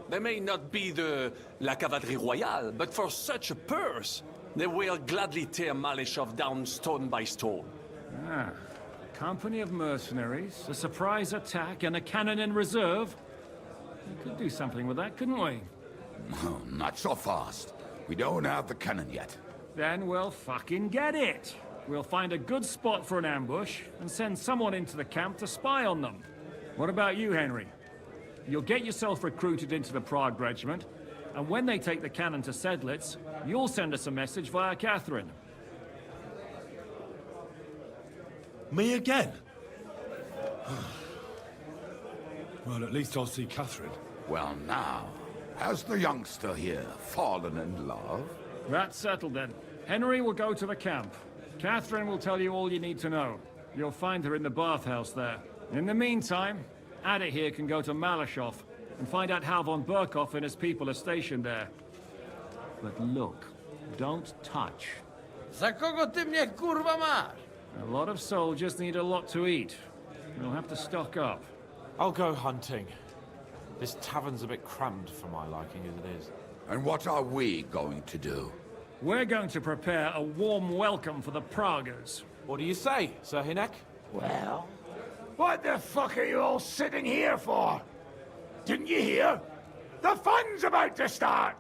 They may not be la cavalerie royale, but for such a purse, they will gladly tear Malishov down stone by stone. Ah, a company of mercenaries, a surprise attack, and a cannon in reserve. We could do something with that, couldn't we? Not so fast. We don't have the cannon yet. Then we'll fucking get it. We'll find a good spot for an ambush and send someone into the camp to spy on them. What about you, Henry? You'll get yourself recruited into the Prague regiment, and when they take the cannon to Sedlitz, you'll send us a message via Catherine. Me again? Well, at least I'll see Catherine. Well, now, has the youngster here fallen in love? That's settled then. Henry will go to the camp. Catherine will tell you all you need to know. You'll find her in the bathhouse there. In the meantime, Ada here can go to Malishov and find out how von Burkov and his people are stationed there. But look, don't touch. Za kogo ty mnie kurwa masz? A lot of soldiers need a lot to eat. We'll have to stock up. I'll go hunting. This tavern's a bit crammed for my liking as it is. And what are we going to do? We're going to prepare a warm welcome for the Praguers. What do you say, Sir Hinek? Well, what the fuck are you all sitting here for? Didn't you hear? The fun's about to start!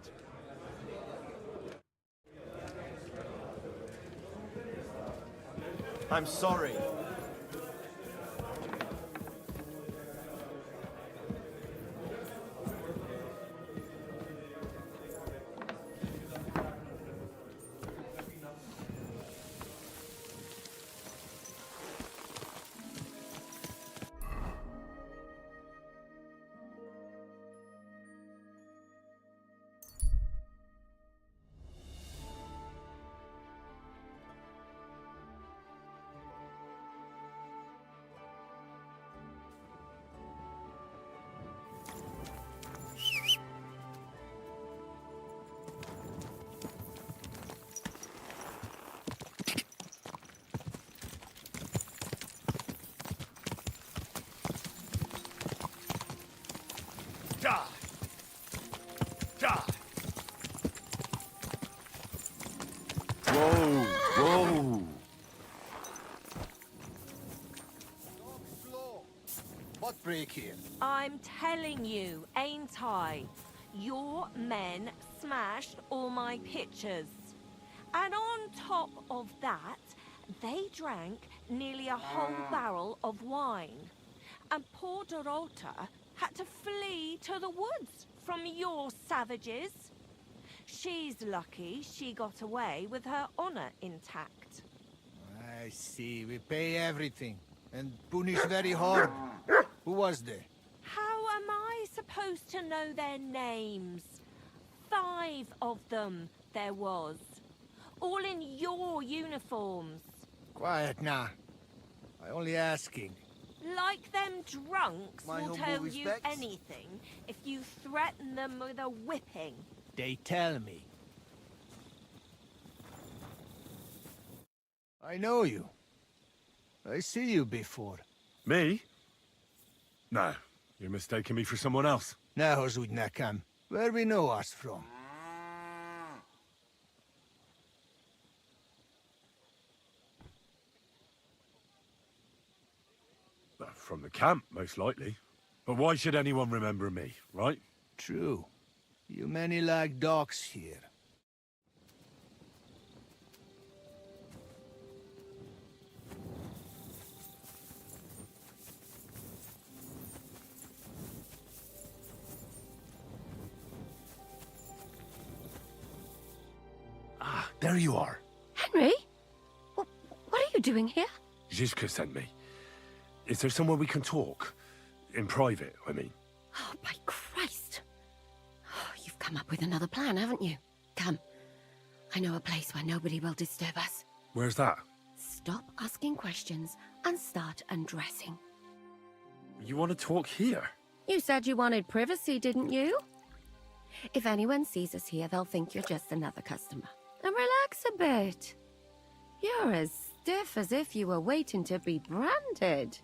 I'm sorry. Die! Die! Whoa! Whoa! What break here? I'm telling you, ain't I? Your men smashed all my pictures. And on top of that, they drank nearly a whole barrel of wine. And poor Dorota had to flee to the woods from your savages. She's lucky she got away with her honor intact. I see. We pay everything. And punish very hard. Who was there? How am I supposed to know their names? 5 of them there was. All in your uniforms. Quiet now. I only asking. Like them drunks My will humble tell you respects. anything if you threaten them with a whipping. They tell me. I know you. I see you before. Me? No, you're mistaking me for someone else. Now, Zudnakam, where we know us from? From the camp, most likely. But why should anyone remember me, right? True. You many like dogs here. Ah, there you are. Henry? What are you doing here? Zizka sent me. Is there somewhere we can talk? In private, I mean. Oh, by Christ. Oh, you've come up with another plan, haven't you? come. I know a place where nobody will disturb us. Where's that? Stop asking questions and start undressing. You want to talk here? You said you wanted privacy, didn't you? If anyone sees us here, they'll think you're just another customer. And relax a bit. You're as stiff as if you were waiting to be branded.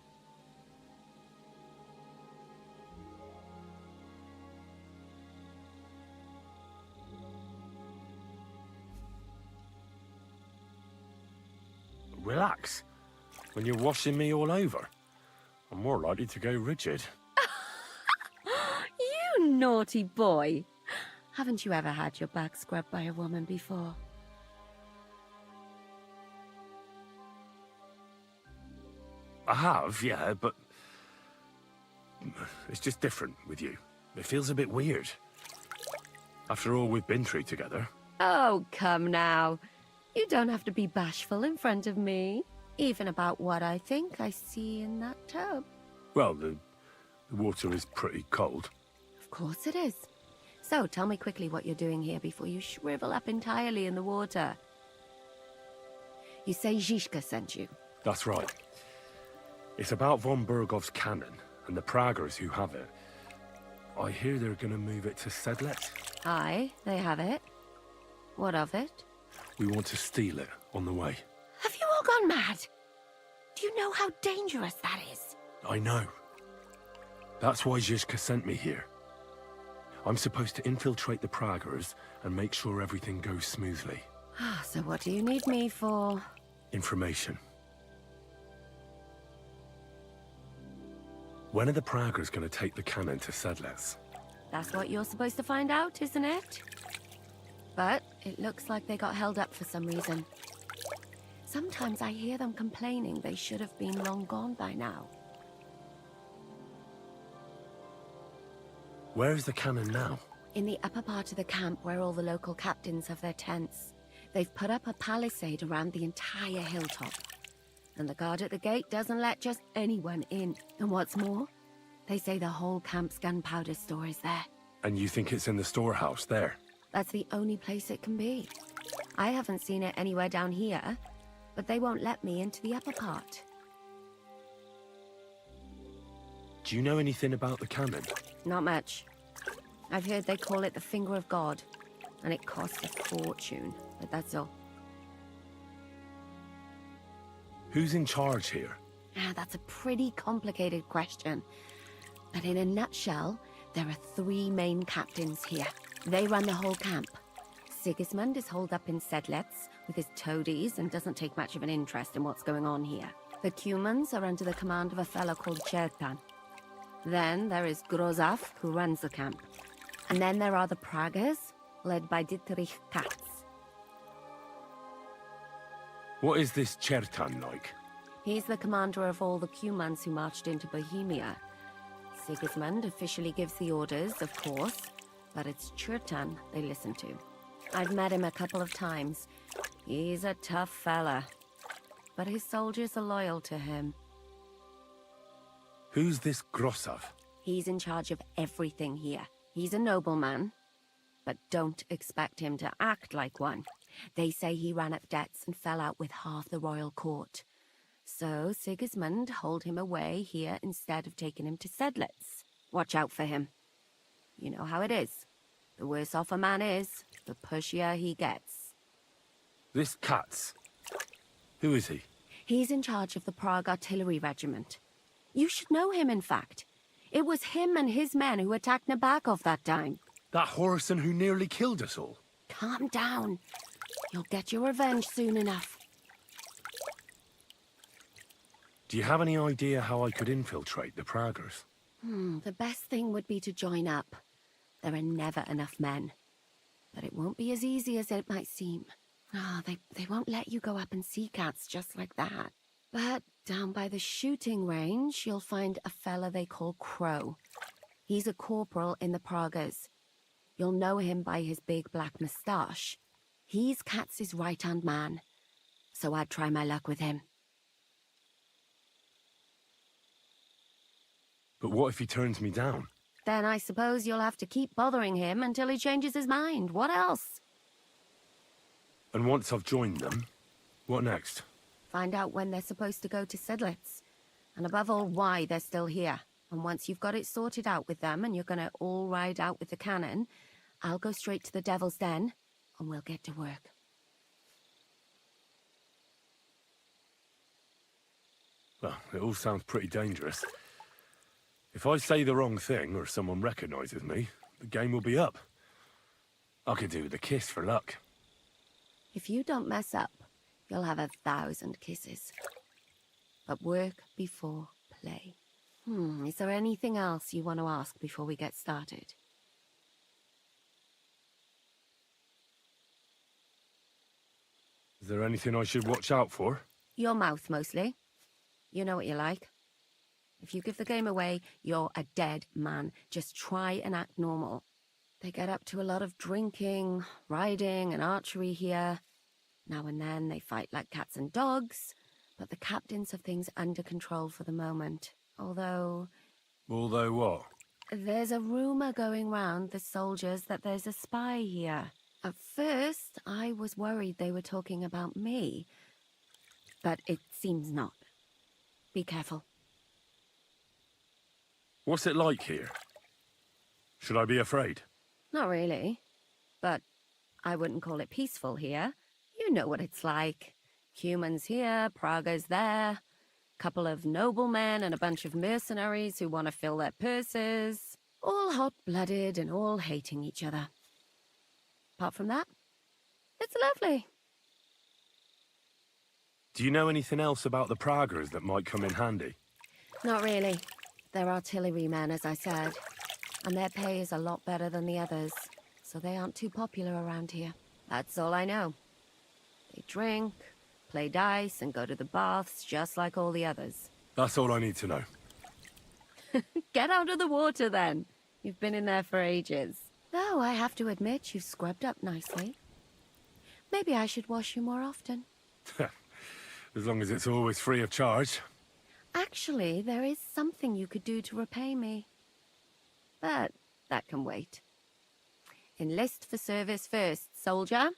Relax. When you're washing me all over, I'm more likely to go rigid. You naughty boy. Haven't you ever had your back scrubbed by a woman before? I have, yeah, but it's just different with you. It feels a bit weird. After all we've been through together. Oh, come now. You don't have to be bashful in front of me. Even about what I think I see in that tub. Well, the water is pretty cold. Of course it is. So, tell me quickly what you're doing here before you shrivel up entirely in the water. You say Zizka sent you? That's right. It's about von Bergov's cannon and the Praggers who have it. I hear they're going to move it to Sedlet. Aye, they have it. What of it? We want to steal it on the way. Have you all gone mad? Do you know how dangerous that is? I know. That's why Zizka sent me here. I'm supposed to infiltrate the Praggers and make sure everything goes smoothly. So what do you need me for? Information. When are the Praggers going to take the cannon to Sedlets? That's what you're supposed to find out, isn't it? But it looks like they got held up for some reason. Sometimes I hear them complaining they should have been long gone by now. Where is the cannon now? In the upper part of the camp where all the local captains have their tents. They've put up a palisade around the entire hilltop. And the guard at the gate doesn't let just anyone in. And what's more, they say the whole camp's gunpowder store is there. And you think it's in the storehouse there? That's the only place it can be. I haven't seen it anywhere down here, but they won't let me into the upper part. Do you know anything about the cannon? Not much. I've heard they call it the Finger of God, and it costs a fortune, but that's all. Who's in charge here? That's a pretty complicated question. But in a nutshell, there are 3 main captains here. They run the whole camp. Sigismund is holed up in Sedlets with his toadies and doesn't take much of an interest in what's going on here. The Cumans are under the command of a fellow called Chertan. Then there is Grozaf, who runs the camp. And then there are the Praggers, led by Dietrich Katz. What is this Chertan like? He's the commander of all the Cumans who marched into Bohemia. Sigismund officially gives the orders, of course, but it's Chertan they listen to. I've met him a couple of times. He's a tough fella, but his soldiers are loyal to him. Who's this Grosov? He's in charge of everything here. He's a nobleman, but don't expect him to act like one. They say he ran up debts and fell out with half the royal court. So Sigismund holed him away here instead of taking him to Sedlets. Watch out for him. You know how it is. The worse off a man is, the pushier he gets. This Katz. Who is he? He's in charge of the Prague Artillery Regiment. You should know him, in fact. It was him and his men who attacked Nabokov that time. That Horison who nearly killed us all. Calm down. You'll get your revenge soon enough. Do you have any idea how I could infiltrate the Praggers? The best thing would be to join up. There are never enough men. But it won't be as easy as it might seem. They won't let you go up and see cats just like that. But down by the shooting range, you'll find a fella they call Crow. He's a corporal in the Praggers. You'll know him by his big black moustache. He's Katz's right-hand man, so I'd try my luck with him. But what if he turns me down? Then I suppose you'll have to keep bothering him until he changes his mind. What else? And once I've joined them, what next? Find out when they're supposed to go to Sidlitz. And above all, why they're still here. And once you've got it sorted out with them and you're gonna all ride out with the cannon, I'll go straight to the Devil's Den and we'll get to work. Well, it all sounds pretty dangerous. If I say the wrong thing or someone recognizes me, the game will be up. I could do the kiss for luck. If you don't mess up, you'll have 1,000 kisses. But work before play. Is there anything else you want to ask before we get started? Is there anything I should watch out for? Your mouth, mostly. You know what you're like. If you give the game away, you're a dead man. Just try and act normal. They get up to a lot of drinking, riding, and archery here. Now and then they fight like cats and dogs, but the captains have things under control for the moment. Although what? there's a rumor going round the soldiers that there's a spy here. At first, I was worried they were talking about me, but it seems not. Be careful. What's it like here? Should I be afraid? Not really, but I wouldn't call it peaceful here. You know what it's like. Humans here, Praga's there. Couple of noblemen and a bunch of mercenaries who want to fill their purses. All hot-blooded and all hating each other. Apart from that, it's lovely. Do you know anything else about the Pragas that might come in handy? Not really. They're artillerymen, as I said. And their pay is a lot better than the others, so they aren't too popular around here. That's all I know. They drink, play dice, and go to the baths just like all the others. That's all I need to know. Get out of the water, then. You've been in there for ages. Though I have to admit, you've scrubbed up nicely. Maybe I should wash you more often. As long as it's always free of charge. Actually, there is something you could do to repay me. But that can wait. Enlist for service first, soldier.